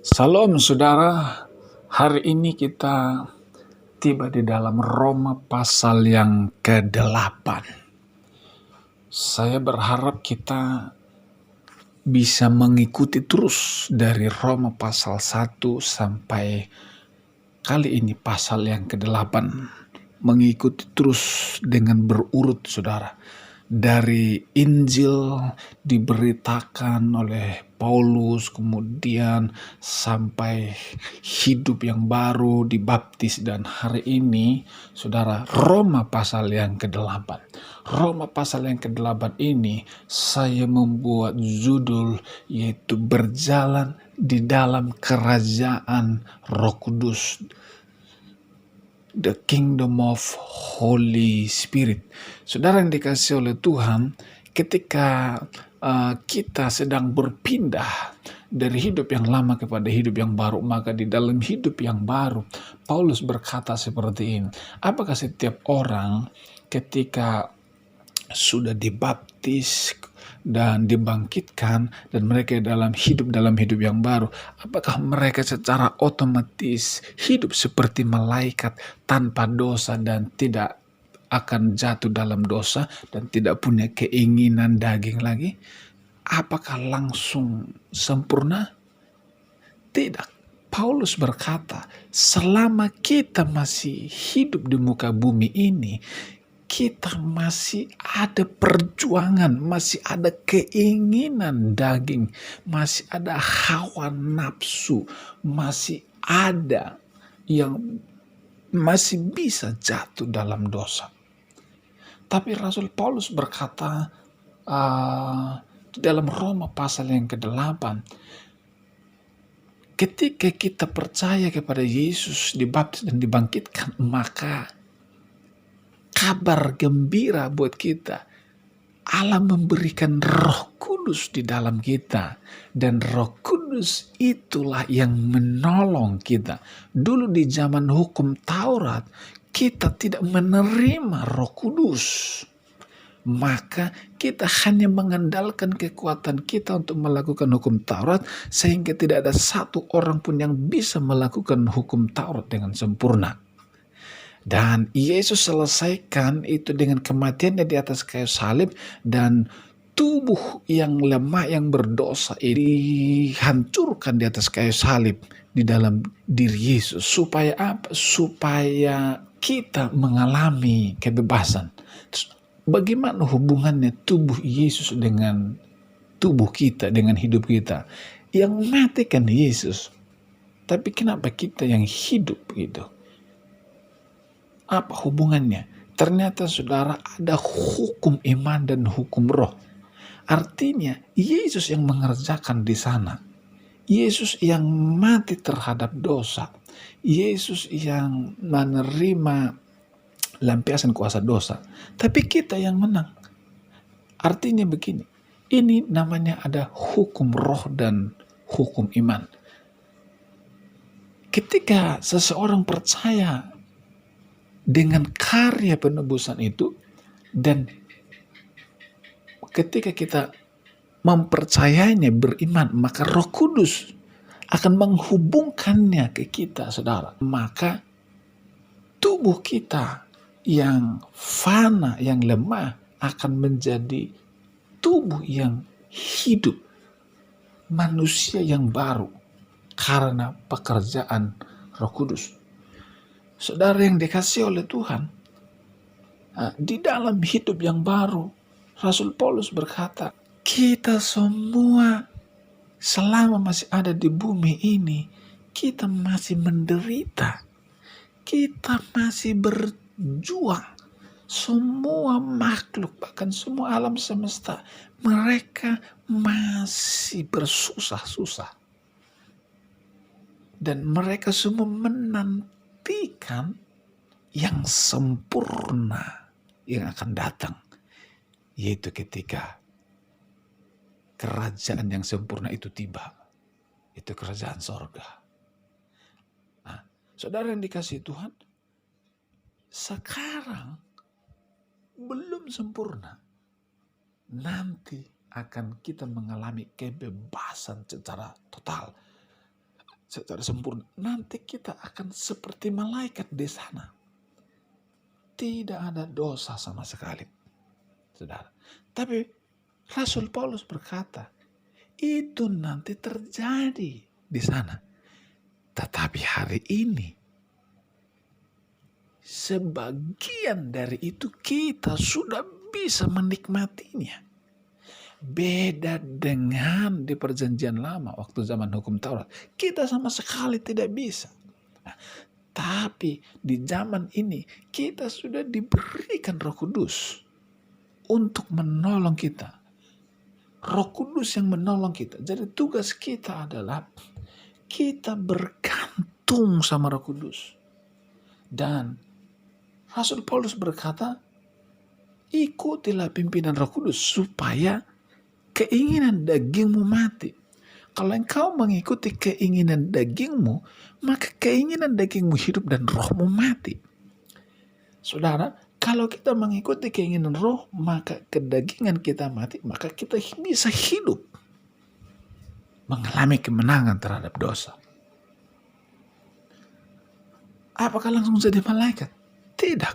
Salam saudara, hari ini kita tiba di dalam Roma pasal yang ke-8. Saya berharap kita bisa mengikuti terus dari Roma pasal 1 sampai kali ini pasal yang ke-8. Mengikuti terus dengan berurut saudara. Dari Injil diberitakan oleh Paulus, kemudian sampai hidup yang baru dibaptis, dan hari ini saudara Roma pasal yang ke-8. Roma pasal yang ke-8 ini saya membuat judul yaitu berjalan di dalam kerajaan Roh Kudus. The Kingdom of Holy Spirit. Saudara yang dikasih oleh Tuhan, ketika kita sedang berpindah dari hidup yang lama kepada hidup yang baru, maka di dalam hidup yang baru, Paulus berkata seperti ini. Apakah setiap orang ketika sudah dibaptis dan dibangkitkan dan mereka dalam hidup yang baru, apakah mereka secara otomatis hidup seperti malaikat tanpa dosa dan tidak akan jatuh dalam dosa dan tidak punya keinginan daging lagi? Apakah langsung sempurna? Tidak. Paulus berkata, selama kita masih hidup di muka bumi ini, kita masih ada perjuangan, masih ada keinginan daging, masih ada hawa nafsu, masih ada yang masih bisa jatuh dalam dosa. Tapi Rasul Paulus berkata di dalam Roma pasal yang ke-8, ketika kita percaya kepada Yesus, dibaptis dan dibangkitkan, maka kabar gembira buat kita. Allah memberikan Roh Kudus di dalam kita. Dan Roh Kudus itulah yang menolong kita. Dulu di zaman hukum Taurat, kita tidak menerima Roh Kudus. Maka kita hanya mengandalkan kekuatan kita untuk melakukan hukum Taurat, sehingga tidak ada satu orang pun yang bisa melakukan hukum Taurat dengan sempurna. Dan Yesus selesaikan itu dengan kematiannya di atas kayu salib, dan tubuh yang lemah yang berdosa ini dihancurkan di atas kayu salib di dalam diri Yesus. Supaya apa? Supaya kita mengalami kebebasan. Terus, bagaimana hubungannya tubuh Yesus dengan tubuh kita, dengan hidup kita? Yang mati kan Yesus. Tapi kenapa kita yang hidup gitu? Apa hubungannya? Ternyata saudara, ada hukum iman dan hukum roh. Artinya Yesus yang mengerjakan di sana. Yesus yang mati terhadap dosa. Yesus yang menerima lampiasan kuasa dosa. Tapi kita yang menang. Artinya begini, ini namanya ada hukum roh dan hukum iman. Ketika seseorang percaya dengan karya penebusan itu, dan ketika kita mempercayainya, beriman, maka Roh Kudus akan menghubungkannya ke kita, saudara. Maka tubuh kita yang fana, yang lemah, akan menjadi tubuh yang hidup, manusia yang baru karena pekerjaan Roh Kudus. Saudara yang dikasih oleh Tuhan, di dalam hidup yang baru, Rasul Paulus berkata, kita semua selama masih ada di bumi ini, kita masih menderita. Kita masih berjuang. Semua makhluk, bahkan semua alam semesta, mereka masih bersusah-susah. Dan mereka semua menantikan yang sempurna yang akan datang, yaitu ketika kerajaan yang sempurna itu tiba. Itu kerajaan sorga. Nah, saudara yang dikasihi Tuhan, sekarang belum sempurna. Nanti akan kita mengalami kebebasan secara total. secara sempurna, nanti kita akan seperti malaikat di sana. Tidak ada dosa sama sekali, saudara. Tapi Rasul Paulus berkata, itu nanti terjadi di sana. Tetapi hari ini, sebagian dari itu kita sudah bisa menikmatinya. Beda dengan di perjanjian lama, waktu zaman hukum Taurat. Kita sama sekali tidak bisa. Nah, tapi di zaman ini, kita sudah diberikan Roh Kudus untuk menolong kita. Roh Kudus yang menolong kita. Jadi tugas kita adalah kita bergantung sama Roh Kudus. Dan Rasul Paulus berkata, ikutilah pimpinan Roh Kudus supaya keinginan dagingmu mati. Kalau engkau mengikuti keinginan dagingmu, maka keinginan dagingmu hidup dan rohmu mati. Saudara, kalau kita mengikuti keinginan roh, maka kedagingan kita mati, maka kita bisa hidup, mengalami kemenangan terhadap dosa. Apakah langsung jadi malaikat? Tidak.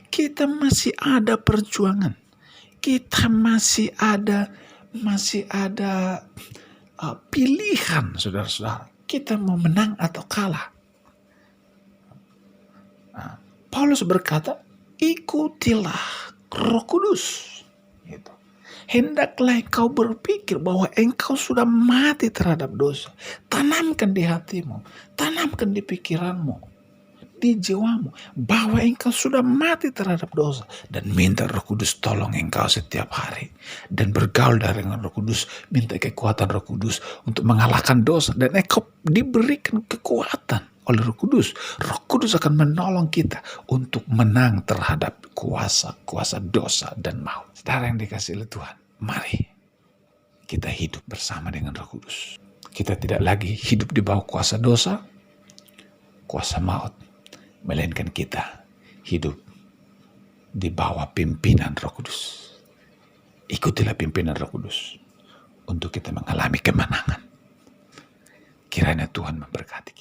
Kita masih ada perjuangan. Kita masih ada pilihan, saudara-saudara. Kita mau menang atau kalah. Nah, Paulus berkata, ikutilah Roh Kudus. Gitu. Hendaklah engkau berpikir bahwa engkau sudah mati terhadap dosa. Tanamkan di hatimu, tanamkan di pikiranmu, di jiwamu, bahwa engkau sudah mati terhadap dosa. Dan minta Roh Kudus tolong engkau setiap hari. Dan bergaul dengan Roh Kudus, minta kekuatan Roh Kudus untuk mengalahkan dosa. Dan engkau diberikan kekuatan oleh Roh Kudus. Roh Kudus akan menolong kita untuk menang terhadap kuasa dosa dan maut. Saudara yang dikasihi oleh Tuhan, mari kita hidup bersama dengan Roh Kudus. Kita tidak lagi hidup di bawah kuasa dosa, kuasa maut, melainkan kita hidup di bawah pimpinan Roh Kudus. Ikutilah pimpinan Roh Kudus untuk kita mengalami kemenangan. Kiranya Tuhan memberkati kita.